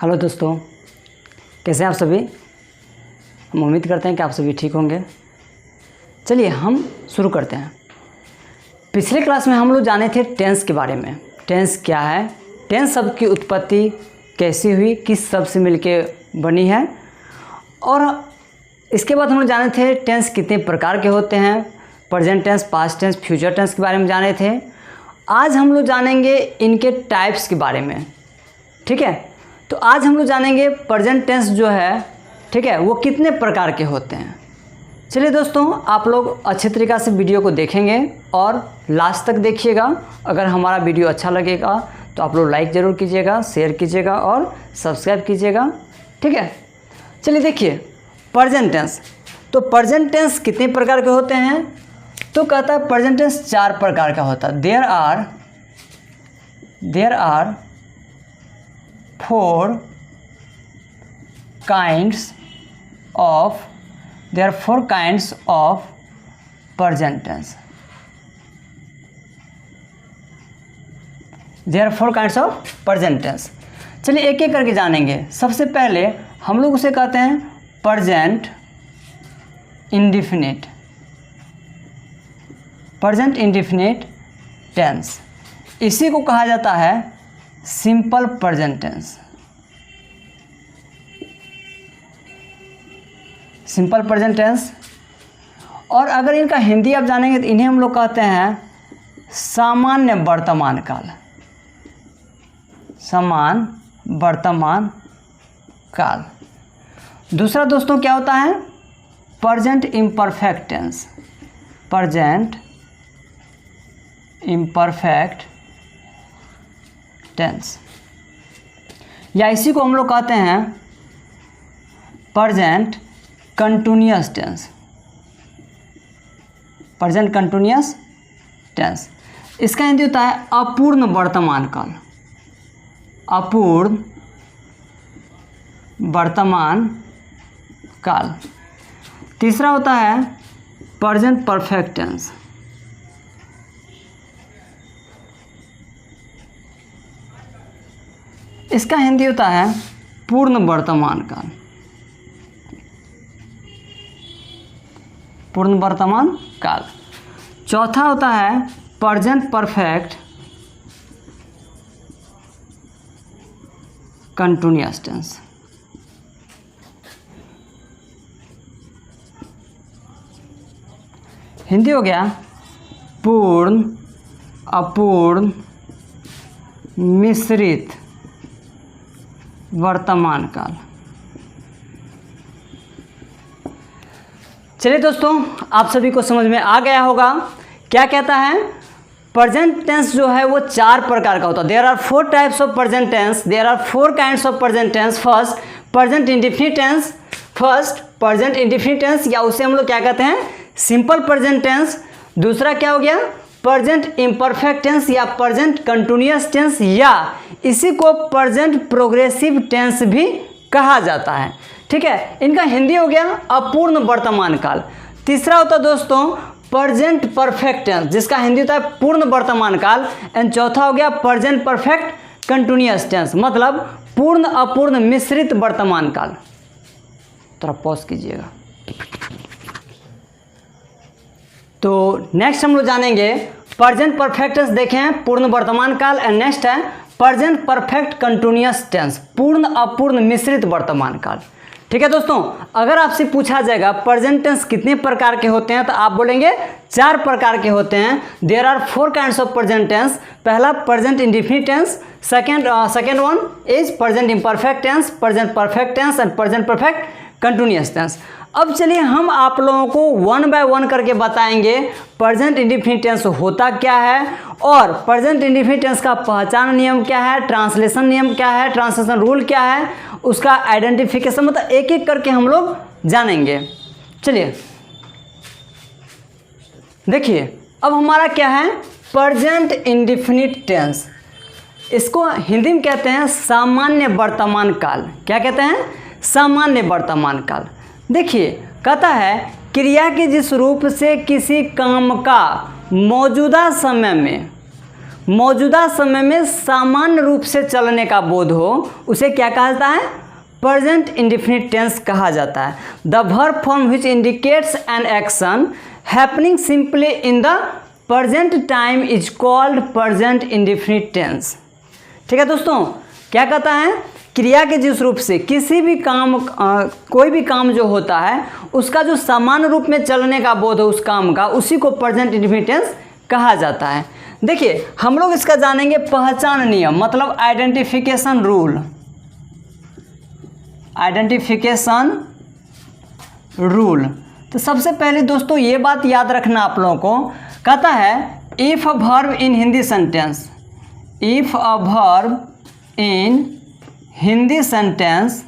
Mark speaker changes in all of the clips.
Speaker 1: Hello दोस्तों, कैसे हैं आप सभी। हम उम्मीद करते हैं कि आप सभी ठीक होंगे। चलिए हम शुरू करते हैं। पिछले क्लास में हम लोग जाने थे टेंस के बारे में। टेंस क्या है, टेंस शब्द की उत्पत्ति कैसी हुई, किस शब्द से मिलके बनी है, और इसके बाद हम लोग जाने थे टेंस कितने प्रकार के होते हैं। Present tense, past tense, future tense के बारे में जाने थे। आज हम लोग जानेंगे इनके टाइप्स के बारे में। ठीक है, तो आज हम लोग जानेंगे प्रेजेंट टेंस जो है, ठीक है, वो कितने प्रकार के होते हैं। चलिए दोस्तों, आप लोग अच्छे तरीक़ा से वीडियो को देखेंगे और लास्ट तक देखिएगा। अगर हमारा वीडियो अच्छा लगेगा तो आप लोग लाइक ज़रूर कीजिएगा, शेयर कीजिएगा और सब्सक्राइब कीजिएगा। ठीक है, चलिए देखिए प्रेजेंट टेंस। तो प्रेजेंट टेंस कितने प्रकार के होते हैं, तो कहता है प्रेजेंट टेंस 4 प्रकार का होता है। There are 4 kinds of present tense. There are 4 kinds of present tense. चलिए एक एक करके जानेंगे। सबसे पहले हम लोग उसे कहते हैं present indefinite. Present indefinite tense, इसी को कहा जाता है simple present tense. Simple present tense. और अगर इनका हिंदी आप जानेंगे तो इन्हें हम लोग कहते हैं सामान्य वर्तमान काल। सामान्य वर्तमान काल। दूसरा दोस्तों क्या होता है, present imperfect tense. Present imperfect tense, या इसी को हम लोग कहते हैं present continuous tense. Present continuous tense, इसका हिंदी होता है अपूर्ण वर्तमान काल। अपूर्ण वर्तमान काल। तीसरा होता है प्रेजेंट परफेक्ट टेंस। इसका हिंदी होता है पूर्ण वर्तमान काल। पूर्ण वर्तमान काल। चौथा होता है present perfect continuous tense. Hindi हो गया पूर्ण, अपूर्ण, मिश्रित वर्तमान काल। चलिए दोस्तों, आप सभी को समझ में आ गया होगा क्या कहता है। प्रेजेंट टेंस जो है वो 4 प्रकार का होता है। There are 4 types of present tense. There are 4 kinds of present tense. First present indefinite tense. First present indefinite tense, या उसे हम लोग क्या कहते हैं सिंपल प्रेजेंट टेंस। दूसरा क्या हो गया प्रेजेंट इम्परफेक्ट टेंस या प्रेजेंट कंटिन्यूअस टेंस, या इसी को प्रेजेंट प्रोग्रेसिव टेंस भी कहा जाता है। ठीक है, इनका हिंदी हो गया अपूर्ण वर्तमान काल। तीसरा होता है दोस्तों प्रेजेंट परफेक्ट टेंस, जिसका हिंदी होता है पूर्ण वर्तमान काल। एंड चौथा हो गया प्रेजेंट परफेक्ट कंटिन्यूअस टेंस, मतलब पूर्ण अपूर्ण मिश्रित वर्तमान काल। थोड़ा पॉज कीजिएगा। तो नेक्स्ट हम लोग जानेंगे प्रेजेंट परफेक्ट टेंस, देखें पूर्ण वर्तमान काल। एंड नेक्स्ट है प्रेजेंट परफेक्ट कंटिन्यूअस टेंस, पूर्ण अपूर्ण मिश्रित वर्तमान काल। ठीक है दोस्तों, अगर आपसे पूछा जाएगा प्रेजेंट टेंस कितने प्रकार के होते हैं, तो आप बोलेंगे 4 प्रकार के होते हैं। There are 4 kinds of present tense. पहला present indefinite tense, second one is present imperfect tense, present perfect tense and present perfect continuous tense. अब चलिए हम आप लोगों को 1 बाय 1 करके बताएंगे प्रेजेंट इंडेफिनिट टेंस होता क्या है, और प्रेजेंट इंडेफिनिट टेंस का पहचान नियम क्या है, ट्रांसलेशन नियम क्या है, ट्रांसलेशन रूल क्या है, उसका आइडेंटिफिकेशन, मतलब एक एक करके हम लोग जानेंगे। चलिए देखिए, अब हमारा क्या है प्रेजेंट इंडेफिनिट टेंस। इसको हिंदी में कहते हैं सामान्य वर्तमान काल। क्या कहते हैं, सामान्य वर्तमान काल। देखिए कहता है क्रिया के जिस रूप से किसी काम का मौजूदा समय में मौजूदा समय में सामान्य रूप से चलने का बोध हो, उसे क्या कहा जाता है? प्रेजेंट इंडेफिनिट टेंस कहा जाता है। The verb form which indicates an action happening simply in the present time is called present indefinite tense. ठीक है दोस्तों, क्या कहता है? क्रिया के जिस रूप से किसी भी काम कोई भी काम जो होता है उसका जो सामान्य रूप में चलने का बोध हो उस काम का, उसी को प्रेजेंट इंडेफिनिट टेंस कहा जाता है। देखिए हम लोग इसका जानेंगे पहचान नियम, मतलब आइडेंटिफिकेशन रूल। आइडेंटिफिकेशन रूल, तो सबसे पहले दोस्तों ये बात याद रखना आप लोगों को, कहता है if a verb in Hindi sentence, if a verb in Hindi sentence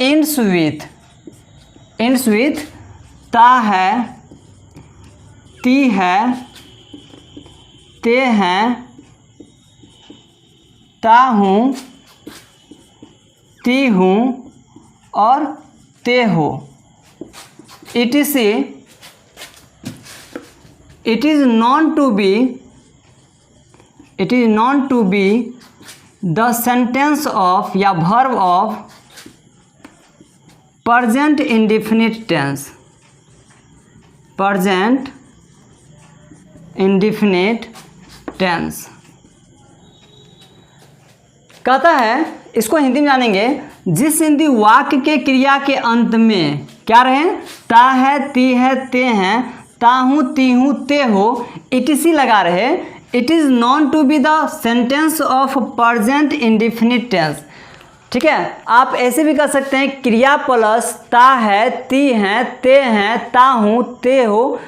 Speaker 1: ends with ता है, ती है, ते हैं, ता हूँ, ती हूँ और ते हो, it is known to be the sentence of या verb of present indefinite tense, present indefinite tense। कहता है, इसको हिंदी में जानेंगे, जिस हिंदी वाक्य के क्रिया के अंत में क्या रहे? ता है, ती है, ते हैं, ता हूँ, ती हूँ, ते हो, etc लगा रहे, it is known to be the sentence of present indefinite tense. ठीक है, आप ऐसे भी कर सकते हैं, क्रिया प्लस ता है, ती हैं, ते हैं, ता हूँ, ते हो,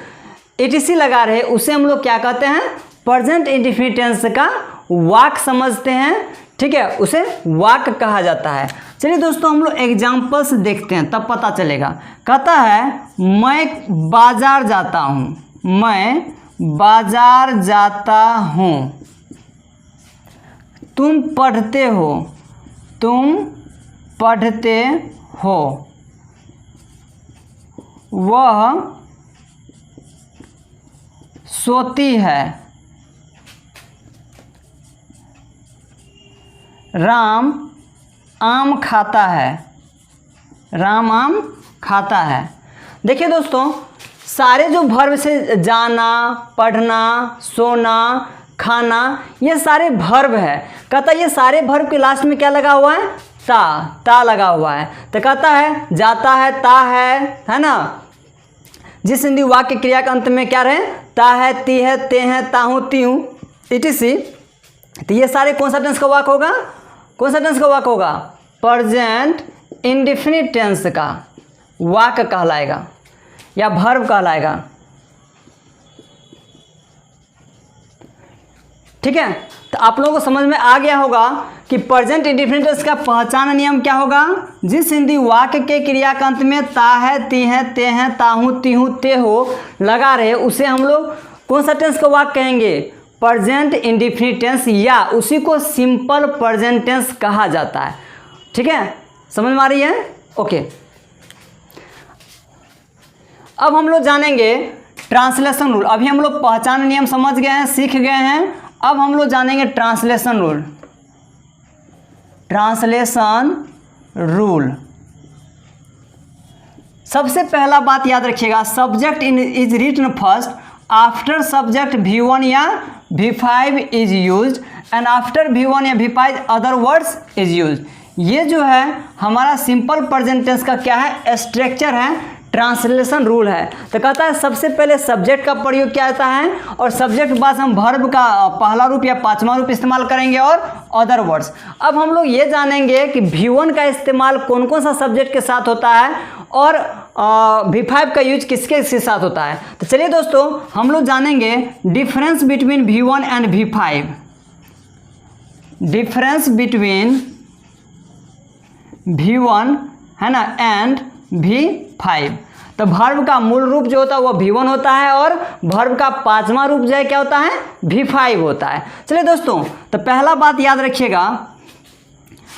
Speaker 1: etc लगा रहे, उसे हम लोग क्या कहते हैं? प्रेजेंट इंडेफिनिट टेंस का वाक्य समझते हैं। ठीक है, उसे वाक्य कहा जाता है। चलिए दोस्तों हम लोग एग्जाम्पल्स देखते हैं, तब पता चलेगा। कहता है मैं बाजार जाता हूँ, मैं बाजार जाता हूँ, तुम पढ़ते हो, तुम पढ़ते हो, वह सोती है, राम आम खाता है, राम आम खाता है। देखिए दोस्तों, सारे जो वर्ब से जाना, पढ़ना, सोना, खाना, ये सारे वर्ब है। कहता है ये सारे वर्ब के लास्ट में क्या लगा हुआ है? ता लगा हुआ है। तो कहता है जाता है, ता है ना। जिस हिंदी वाक्य क्रिया के अंत में क्या रहे? ता है, ती है, ते हैं, ता हूँ, ती हूँ, etc। तो ये सारे कौन सा टेंस का वाक्य होगा? कौन सा टेंस का वाक्य होगा? प्रेजेंट इंडेफिनिट टेंस का वाक्य कहलाएगा या वर्ब कहलाएगा। ठीक है, तो आप लोगों को समझ में आ गया होगा कि प्रेजेंट इंडेफिनिट टेंस का पहचान नियम क्या होगा। जिस हिंदी वाक्य के क्रिया के अंत में ता है, ती है, ते हैं, ता हूँ, ती हूँ, ते हो लगा रहे, उसे हम लोग कौन सा टेंस का वाक्य कहेंगे? प्रेजेंट इंडेफिनिट टेंस, या उसी को सिंपल प्रेजेंट टेंस कहा जाता है। ठीक है, समझ में आ रही है? ओके, अब हम लोग जानेंगे ट्रांसलेशन रूल। अभी हम लोग पहचान नियम समझ गए हैं, सीख गए हैं। अब हम लोग जानेंगे ट्रांसलेशन रूल। ट्रांसलेशन रूल, सबसे पहला बात याद रखिएगा, subject is written first after subject V1 या V5 is used and after V1 या V5 other words is used. ये जो है हमारा सिंपल प्रेजेंट टेंस का क्या है? स्ट्रक्चर है, ट्रांसलेशन रूल है। तो कहता है सबसे पहले सब्जेक्ट का प्रयोग किया जाता है और सब्जेक्ट के बाद हम वर्ब का पहला रूप या पांचवा रूप इस्तेमाल करेंगे और अदर वर्ड्स। अब हम लोग ये जानेंगे कि V1 का इस्तेमाल कौन कौन सा सब्जेक्ट के साथ होता है और V5 का यूज किसके साथ होता है। तो चलिए दोस्तों हम लोग जानेंगे difference between V1 and V5। Difference between V1 है ना एंड V5। तो वर्ब का मूल रूप जो होता है वो V1 होता है और वर्ब का पांचवा रूप जो है क्या होता है? V5 होता है। चलिए दोस्तों, तो पहला बात याद रखिएगा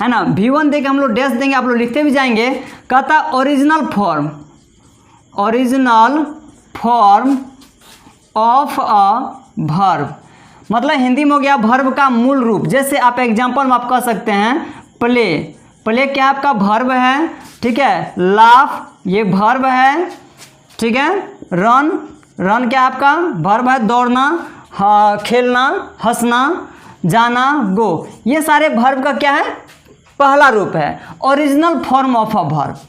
Speaker 1: है ना, V1 देके हम लोग डैश देंगे, आप लोग लिखते भी जाएंगे। कहता original form of a verb, मतलब हिंदी में हो गया वर्ब का मूल रूप। जैसे आप एग्जांपल में आप कह सकते हैं प्ले, प्ले क्या आपका वर्ब है, ठीक है। लाफ ये वर्ब है, ठीक है। रन, रन क्या आपका वर्ब है, दौड़ना, खेलना, हंसना, जाना, गो, ये सारे वर्ब का क्या है, पहला रूप है, original form of a verb,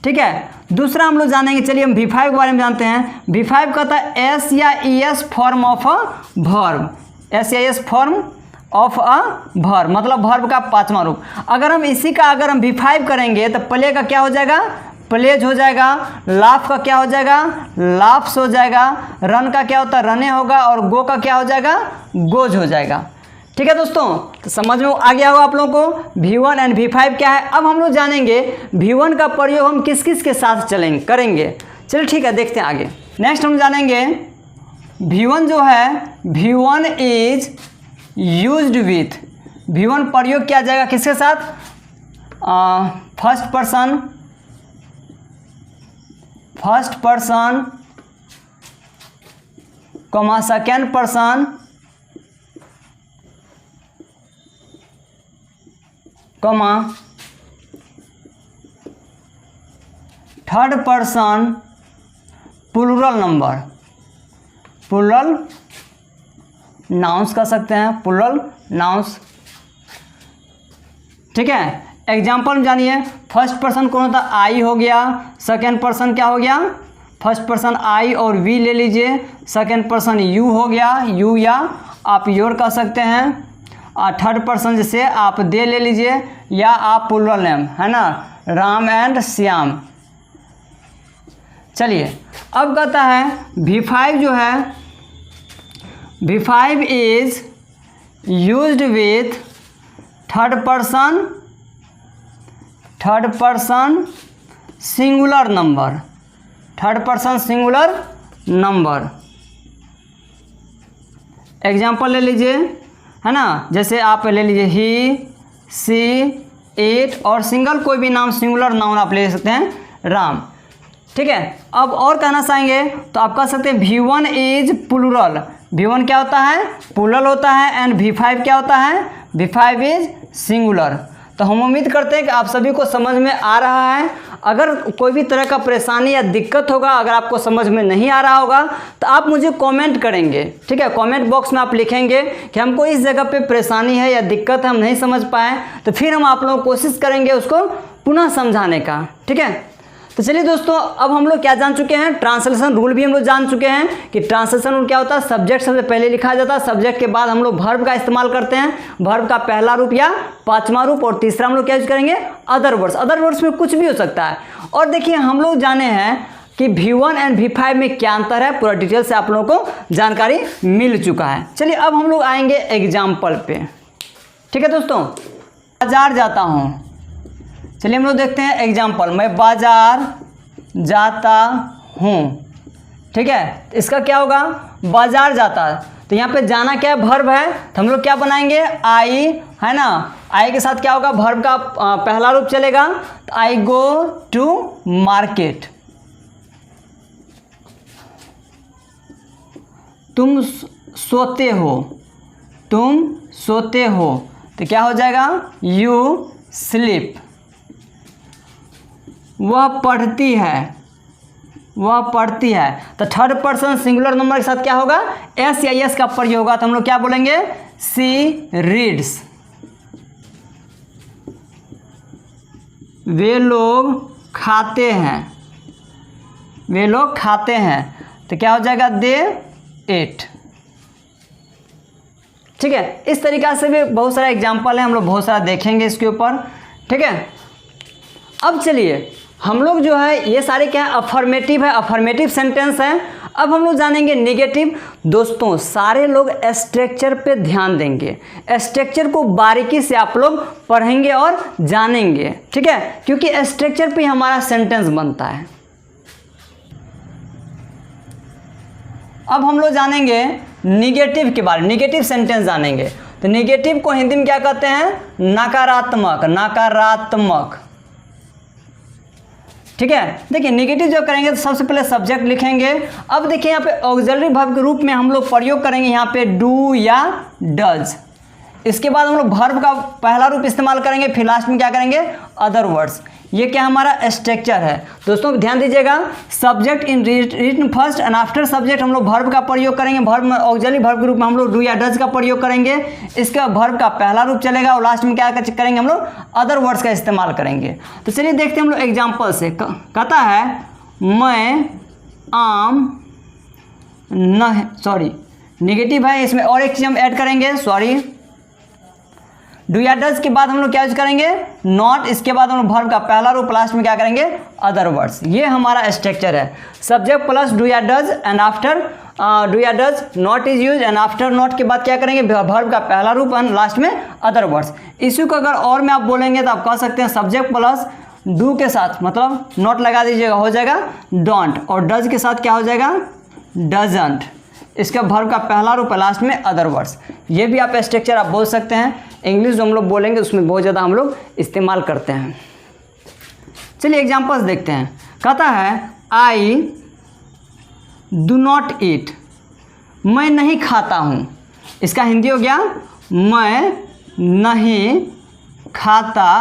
Speaker 1: ठीक है। दूसरा हम लोग जानेंगे, चलिए हम V5 के बारे में जानते हैं। V5 कहता है एस या ES form of a verb, S या ES form of a verb, मतलब वर्ब का पांचवा रूप। अगर हम इसी का अगर हम V5 करेंगे तो प्ले का क्या हो जाएगा, प्लेज हो जाएगा। लाफ का क्या हो जाएगा, लाफ्स हो जाएगा। रन का क्या होता है, रने होगा। और गो का क्या हो जाएगा, गोज हो जाएगा, ठीक है दोस्तों। तो समझ में आ गया होगा आप लोगों को V1 एंड V5 क्या है। अब हम लोग जानेंगे V1 का प्रयोग हम किस किस के साथ करेंगे। चलिए ठीक है, देखते हैं आगे। नेक्स्ट हम जानेंगे V1 जो है, V1 is used with, V1 प्रयोग किया जाएगा किसके साथ, first person comma second person comma third person plural number, plural nouns कर सकते हैं, प्लूरल नाउंस, ठीक है। एग्जाम्पल में जानिए, फर्स्ट पर्सन कौन होता है, आई हो गया। सेकेंड पर्सन क्या हो गया, फर्स्ट पर्सन आई और वी ले लीजिए। सेकेंड पर्सन यू हो गया, यू या आप योर कर सकते हैं। और थर्ड पर्सन जैसे आप दे ले लीजिए, या आप प्लूरल नेम है ना, राम एंड श्याम। चलिए अब कहता है V5 जो है, V5 is used with third person singular number, third person singular number. Example ले लीजिए, है ना, जैसे आप ले लीजिए ही, सी, इट, और सिंगल कोई भी नाम सिंगुलर नाउन आप ले सकते हैं, राम, ठीक है। अब और कहना चाहेंगे तो आप कह सकते हैं V1 इज प्लूरल, V1 क्या होता है, प्लूरल होता है। एंड V5 क्या होता है, V5 इज सिंगुलर। तो हम उम्मीद करते हैं कि आप सभी को समझ में आ रहा है। अगर कोई भी तरह का परेशानी या दिक्कत होगा, अगर आपको समझ में नहीं आ रहा होगा तो आप मुझे कमेंट करेंगे, ठीक है। कमेंट बॉक्स में आप लिखेंगे कि हमको इस जगह पे परेशानी है या दिक्कत है, हम नहीं समझ पाए, तो फिर हम आप लोग कोशिश करेंगे उसको पुनः समझाने का, ठीक है। तो चलिए दोस्तों, अब हम लोग क्या जान चुके हैं, ट्रांसलेशन रूल भी हम लोग जान चुके हैं कि ट्रांसलेशन रूल क्या होता है। सब्जेक्ट सबसे पहले लिखा जाता है, सब्जेक्ट के बाद हम लोग वर्ब का इस्तेमाल करते हैं, वर्ब का पहला रूप या पांचवा रूप, और तीसरा हम लोग क्या यूज करेंगे, अदर वर्ड्स। अदर वर्ड्स में कुछ भी हो सकता है। और देखिए हम लोग जाने हैं कि V1 एंड V5 में क्या अंतर है, पूरा डिटेल से आप लोगों को जानकारी मिल चुका है। चलिए अब हम लोग आएंगे एग्जाम्पल पे, ठीक है दोस्तों। बाजार जाता हूँ, चलिए हम लोग देखते हैं एग्जाम्पल। मैं बाजार जाता हूँ, ठीक है। इसका क्या होगा, बाजार जाता है, तो यहाँ पे जाना क्या है, वर्ब है, तो हम लोग क्या बनाएंगे, आई, है ना। आई के साथ क्या होगा, वर्ब का पहला रूप चलेगा, तो आई गो टू मार्केट। तुम सोते हो, तुम सोते हो, तो क्या हो जाएगा, यू स्लीप। वह पढ़ती है, वह पढ़ती है, तो थर्ड पर्सन सिंगुलर नंबर के साथ क्या होगा, एस या एस का प्रयोग होगा, तो हम लोग क्या बोलेंगे, सी रीड्स। वे लोग खाते हैं, वे लोग खाते हैं, तो क्या हो जाएगा, दे एट, ठीक है। इस तरीक़ा से भी बहुत सारा एग्जाम्पल है, हम लोग बहुत सारा देखेंगे इसके ऊपर, ठीक है। अब चलिए हम लोग जो है ये सारे क्या है, अफर्मेटिव है, अफर्मेटिव सेंटेंस है। अब हम लोग जानेंगे नेगेटिव। दोस्तों सारे लोग स्ट्रक्चर पे ध्यान देंगे, स्ट्रक्चर को बारीकी से आप लोग पढ़ेंगे और जानेंगे, ठीक है, क्योंकि स्ट्रक्चर पे हमारा सेंटेंस बनता है। अब हम लोग जानेंगे निगेटिव के बारे में, निगेटिव सेंटेंस जानेंगे। तो निगेटिव को हिंदी में क्या कहते हैं, नकारात्मक, नकारात्मक। ठीक है। देखिए निगेटिव जब करेंगे तो सबसे पहले सब्जेक्ट लिखेंगे। अब देखिए यहाँ पे ऑक्सिलरी वर्ब के रूप में हम लोग प्रयोग करेंगे यहाँ पे डू या डज। इसके बाद हम लोग वर्ब का पहला रूप इस्तेमाल करेंगे, फिर लास्ट में क्या करेंगे, अदर वर्ड्स। ये क्या हमारा स्ट्रक्चर है दोस्तों, ध्यान दीजिएगा। Subject in written first and after subject हम लोग वर्ब का प्रयोग करेंगे। वर्ब में ऑक्सिलरी वर्ब के रूप में हम लोग डू या डज का प्रयोग करेंगे। इसके बाद वर्ब का पहला रूप चलेगा और लास्ट में क्या करेंगे, हम लोग अदर वर्ड्स का इस्तेमाल करेंगे। तो चलिए देखते हैं हम लोग एग्जाम्पल से। कहता है मैं आम न, सॉरी निगेटिव है, इसमें और एक चीज़ हम ऐड करेंगे, सॉरी डू या डज के बाद हम लोग क्या यूज करेंगे, नॉट। इसके बाद हम लोग वर्ब का पहला रूप, लास्ट में क्या करेंगे, अदर वर्ड्स। ये हमारा स्ट्रक्चर है। सब्जेक्ट प्लस डू या डज एंड आफ्टर डू या does not is use and after not के बाद क्या करेंगे, वर्ब का पहला रूप एंड लास्ट में अदर वर्ड्स। इसी को अगर और में आप बोलेंगे तो आप कह सकते हैं सब्जेक्ट प्लस डू के साथ मतलब नॉट लगा दीजिएगा, हो जाएगा डोंट, और डज के साथ क्या हो जाएगा, डजंट। इसका वर्ब का पहला रूप लास्ट में अदर वर्ड्स। ये भी आप स्ट्रक्चर आप बोल सकते हैं। इंग्लिश जो हम लोग बोलेंगे उसमें बहुत ज़्यादा हम लोग इस्तेमाल करते हैं। चलिए एग्जांपल्स देखते हैं। कहता है आई डू नॉट ईट, मैं नहीं खाता हूँ। इसका हिंदी हो गया मैं नहीं खाता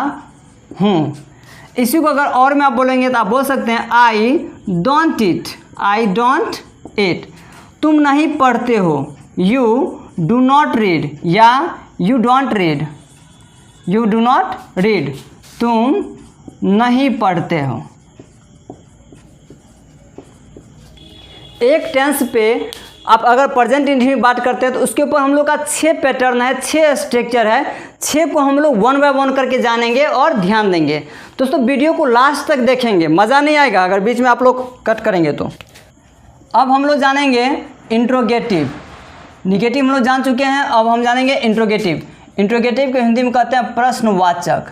Speaker 1: हूँ। इसी को अगर और में आप बोलेंगे तो आप बोल सकते हैं I don't eat, I don't eat. तुम नहीं पढ़ते हो, यू डू नॉट रीड, या you don't read, you do not read, तुम नहीं पढ़ते हो। एक टेंस पे आप अगर प्रेजेंट इंडेफिनिट बात करते हैं तो उसके ऊपर हम लोग का 6 पैटर्न है, 6 स्ट्रक्चर है। 6 को हम लोग 1 बाय 1 करके जानेंगे और ध्यान देंगे। दोस्तों वीडियो को लास्ट तक देखेंगे, मज़ा नहीं आएगा अगर बीच में आप लोग कट करेंगे तो। अब हम लोग जानेंगे इंट्रोगेटिव। निगेटिव हम लोग जान चुके हैं, अब हम जानेंगे इंट्रोगेटिव। इंट्रोगेटिव को हिंदी में कहते हैं प्रश्नवाचक।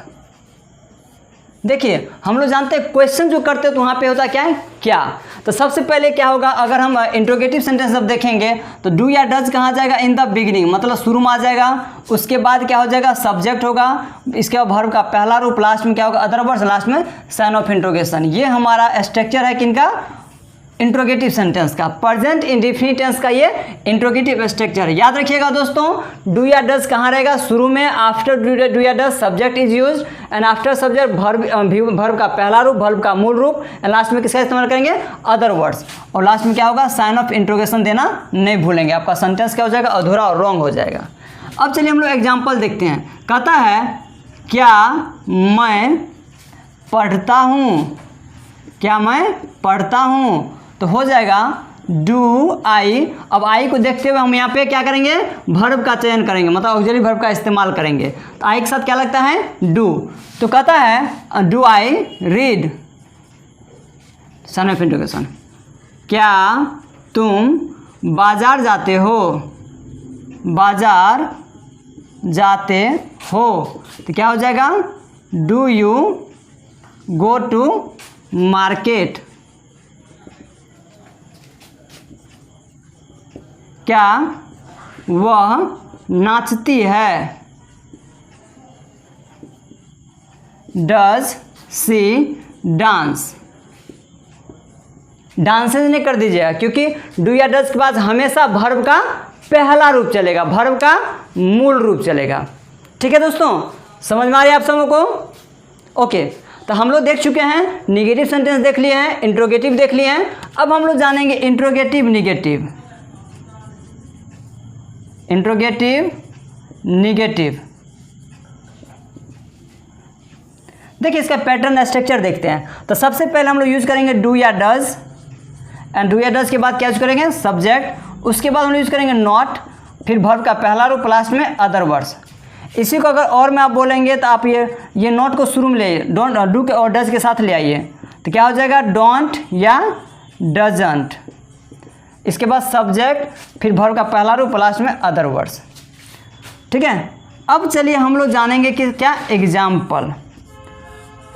Speaker 1: देखिए हम लोग जानते हैं क्वेश्चन जो करते हैं तो वहाँ पे होता क्या है, क्या। तो सबसे पहले क्या होगा, अगर हम इंट्रोगेटिव सेंटेंस अब देखेंगे तो डू या डज कहाँ जाएगा, इन द बिगिनिंग मतलब शुरू में आ जाएगा। उसके बाद क्या हो जाएगा, सब्जेक्ट होगा। इसके बाद वर्ब का पहला रूप, लास्ट में क्या होगा, अदर वर्ड्स, लास्ट में साइन ऑफ इंट्रोगेशन। ये हमारा स्ट्रक्चर है किनका, इंट्रोगेटिव सेंटेंस का। प्रेजेंट इंडेफिनिट टेंस का ये इंट्रोगेटिव स्ट्रक्चर है। याद रखिएगा दोस्तों, डू या डज कहाँ रहेगा, शुरू में। आफ्टर डू या does subject is used and after subject verb का पहला रूप, वर्ब का मूल रूप, एंड लास्ट में किसका इस्तेमाल करेंगे, अदर वर्ड्स। और लास्ट में क्या होगा, साइन ऑफ इंट्रोगेशन देना नहीं भूलेंगे। आपका सेंटेंस क्या हो जाएगा, अधूरा और रॉन्ग हो जाएगा। अब चलिए हम लोग एग्जाम्पल देखते हैं। कहता है क्या मैं पढ़ता हूँ, क्या मैं पढ़ता हूँ, तो हो जाएगा डू आई। अब आई को देखते हुए हम यहाँ पे क्या करेंगे, वर्ब का चयन करेंगे, मतलब ऑक्सिलरी वर्ब का इस्तेमाल करेंगे। तो आई के साथ क्या लगता है, डू। तो कहता है do I read, sign of interrogation. क्या तुम बाजार जाते हो, बाजार जाते हो, तो क्या हो जाएगा, do you go to market. क्या वह नाचती है, डज सी डांस। डांसेज नहीं कर दीजिएगा क्योंकि डू या डज के बाद हमेशा वर्ब का पहला रूप चलेगा, वर्ब का मूल रूप चलेगा। ठीक है दोस्तों, समझ में आ रही है आप सबों को। ओके, तो हम लोग देख चुके हैं, निगेटिव सेंटेंस देख लिए हैं, इंट्रोगेटिव देख लिए हैं। अब हम लोग जानेंगे इंट्रोगेटिव निगेटिव। इंट्रोगेटिव निगेटिव, देखिए इसका पैटर्न स्ट्रक्चर देखते हैं। तो सबसे पहले हम लोग यूज करेंगे डू या डज, एंड डू या डज के बाद क्या यूज करेंगे, सब्जेक्ट। उसके बाद हम लोग यूज करेंगे नॉट, फिर वर्ब का पहला रूप, लास्ट में अदर वर्ड्स। इसी को अगर और में आप बोलेंगे तो आप ये नॉट को शुरू में ले आइए, डोंट डू के और डज के साथ ले आइए, तो क्या हो जाएगा, डोंट या डजंट। इसके बाद सब्जेक्ट, फिर वर्ब का पहला रूप, लास्ट में अदर वर्ड्स। ठीक है, अब चलिए हम लोग जानेंगे कि क्या एग्जाम्पल।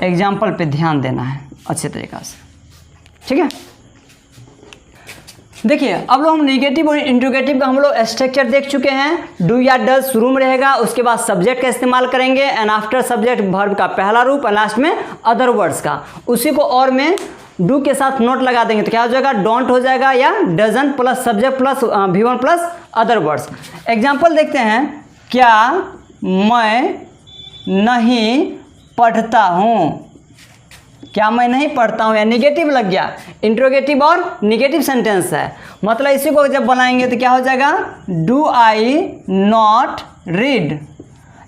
Speaker 1: एग्जाम्पल पे ध्यान देना है अच्छे तरीक़ा से। ठीक है, देखिए अब लोग हम नेगेटिव और इंट्रोगेटिव का हम लोग स्ट्रक्चर देख चुके हैं। डू या डज शुरू में रहेगा, उसके बाद सब्जेक्ट का इस्तेमाल करेंगे एंड आफ्टर सब्जेक्ट वर्ब का पहला रूप और लास्ट में अदर वर्ड्स का। उसी को और में डू के साथ नोट लगा देंगे तो क्या हो जाएगा, डोंट हो जाएगा या doesn't plus subject plus V1 plus other words. Example देखते हैं, क्या मैं नहीं पढ़ता हूँ, क्या मैं नहीं पढ़ता हूँ, या निगेटिव लग गया, इंट्रोगेटिव और निगेटिव सेंटेंस है, मतलब इसी को जब बनाएंगे तो क्या हो जाएगा, डू आई नॉट रीड।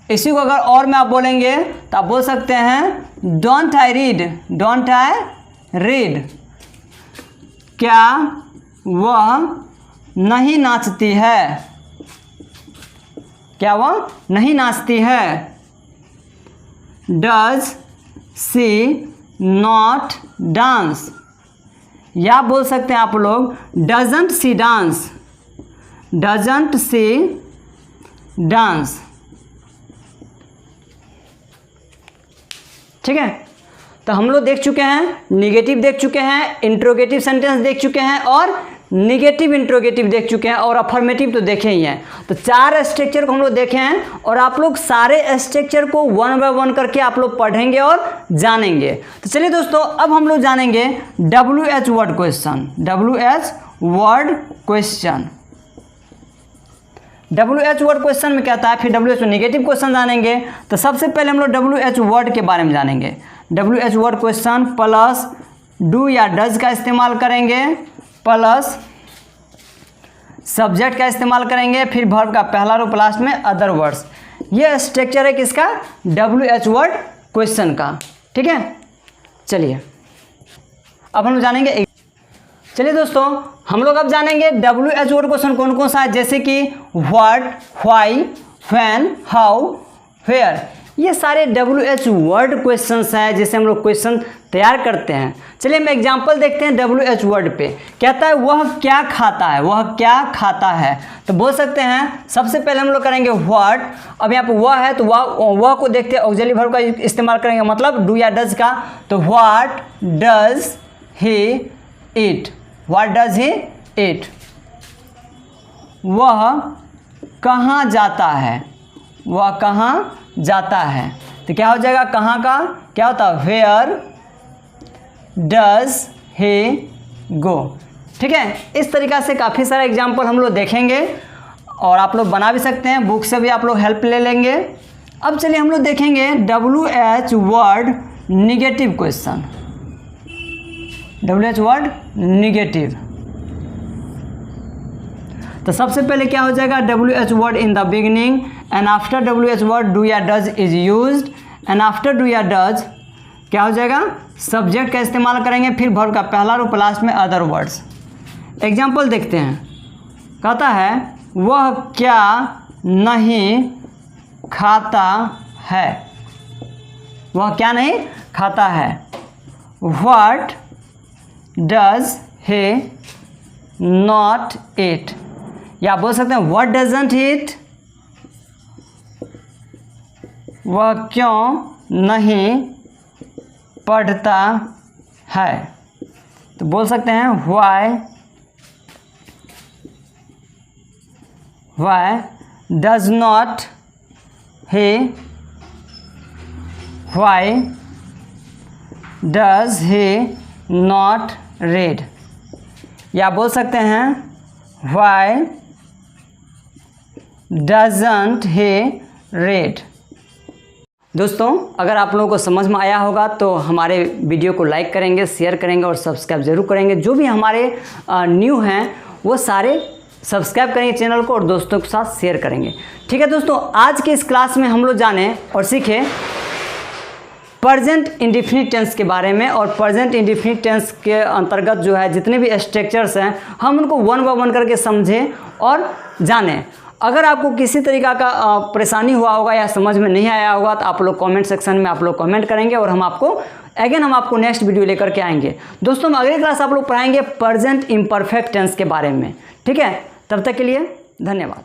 Speaker 1: इसी को अगर और में आप बोलेंगे तो आप बोल सकते हैं don't I read, don't I read. क्या वह नहीं नाचती है, क्या वह नहीं नाचती है। डज सी नॉट डांस, या बोल सकते हैं आप लोग doesn't see dance, doesn't see dance. ठीक है, तो हम लोग देख चुके हैं, निगेटिव देख चुके हैं, इंट्रोगेटिव सेंटेंस देख चुके हैं और निगेटिव इंट्रोगेटिव देख चुके हैं और अफर्मेटिव तो देखे ही हैं। तो 4 स्ट्रक्चर को हम लोग देखे हैं और आप लोग सारे स्ट्रक्चर को 1 बाय 1 करके आप लोग पढ़ेंगे और जानेंगे। तो चलिए दोस्तों, अब हम लोग जानेंगे WH word question. WH word question, WH word question में क्या आता है, फिर WH में निगेटिव क्वेश्चन जानेंगे। तो सबसे पहले हम लोग WH वर्ड के बारे में जानेंगे। WH word question plus do या डज का इस्तेमाल करेंगे, प्लस सब्जेक्ट का इस्तेमाल करेंगे, फिर वर्ब का पहला रूप लास्ट में अदर वर्ड्स। ये स्ट्रक्चर है किसका, WH वर्ड क्वेश्चन का। ठीक है, चलिए अब हम लोग जानेंगे। चलिए दोस्तों, हम लोग अब जानेंगे WH वर्ड क्वेश्चन कौन कौन सा है, जैसे कि what, why, when, how, where. ये सारे WH वर्ड क्वेश्चंस हैं जिसे हम लोग क्वेश्चन तैयार करते हैं। चलिए हम एग्जांपल देखते हैं WH वर्ड पे। कहता है वह क्या खाता है, वह क्या खाता है। तो बोल सकते हैं, सबसे पहले हम लोग करेंगे व्हाट। अब यहाँ पे वह है तो वह को देखते हैं, ऑक्सिलरी वर्ब का इस्तेमाल करेंगे, मतलब डू या डज का। तो what does he eat, what does he eat. वह कहाँ जाता है, वह कहाँ जाता है। तो क्या हो जाएगा, कहाँ का क्या होता है, वेयर डज ही गो। ठीक है, इस तरीक़ा से काफ़ी सारे एग्जाम्पल हम लोग देखेंगे और आप लोग बना भी सकते हैं, बुक से भी आप लोग हेल्प ले लेंगे। अब चलिए हम लोग देखेंगे WH word negative question. WH word negative, तो सबसे पहले क्या हो जाएगा, WH word in the beginning and after WH word do या does is used and after do या डज क्या हो जाएगा, सब्जेक्ट का इस्तेमाल करेंगे, फिर वर्ब का पहला रूप लास्ट में अदर वर्ड्स। एग्जाम्पल देखते हैं, कहता है वह क्या नहीं खाता है, वह क्या नहीं खाता है। What does he not eat, या बोल सकते हैं व्हाट डजंट ईट, वह क्यों नहीं पढ़ता है। तो बोल सकते हैं why does not he, why does he not read, या बोल सकते हैं why doesn't he read। दोस्तों, अगर आप लोगों को समझ में आया होगा तो हमारे वीडियो को लाइक करेंगे, शेयर करेंगे और सब्सक्राइब जरूर करेंगे। जो भी हमारे न्यू हैं वो सारे सब्सक्राइब करेंगे चैनल को और दोस्तों के साथ शेयर करेंगे। ठीक है दोस्तों, आज के इस क्लास में हम लोग जाने और सीखें प्रेजेंट इंडेफिनिट टेंस के बारे में। और प्रेजेंट इंडेफिनिट टेंस के अंतर्गत जो है जितने भी स्ट्रक्चर्स हैं हम उनको 1 बाय 1 करके समझें और जानें। अगर आपको किसी तरीका का परेशानी हुआ होगा या समझ में नहीं आया होगा तो आप लोग कमेंट सेक्शन में आप लोग कमेंट करेंगे और हम आपको नेक्स्ट वीडियो लेकर के आएंगे। दोस्तों, हम अगली क्लास आप लोग पढ़ाएंगे प्रेजेंट इम्परफेक्ट टेंस के बारे में। ठीक है, तब तक के लिए धन्यवाद।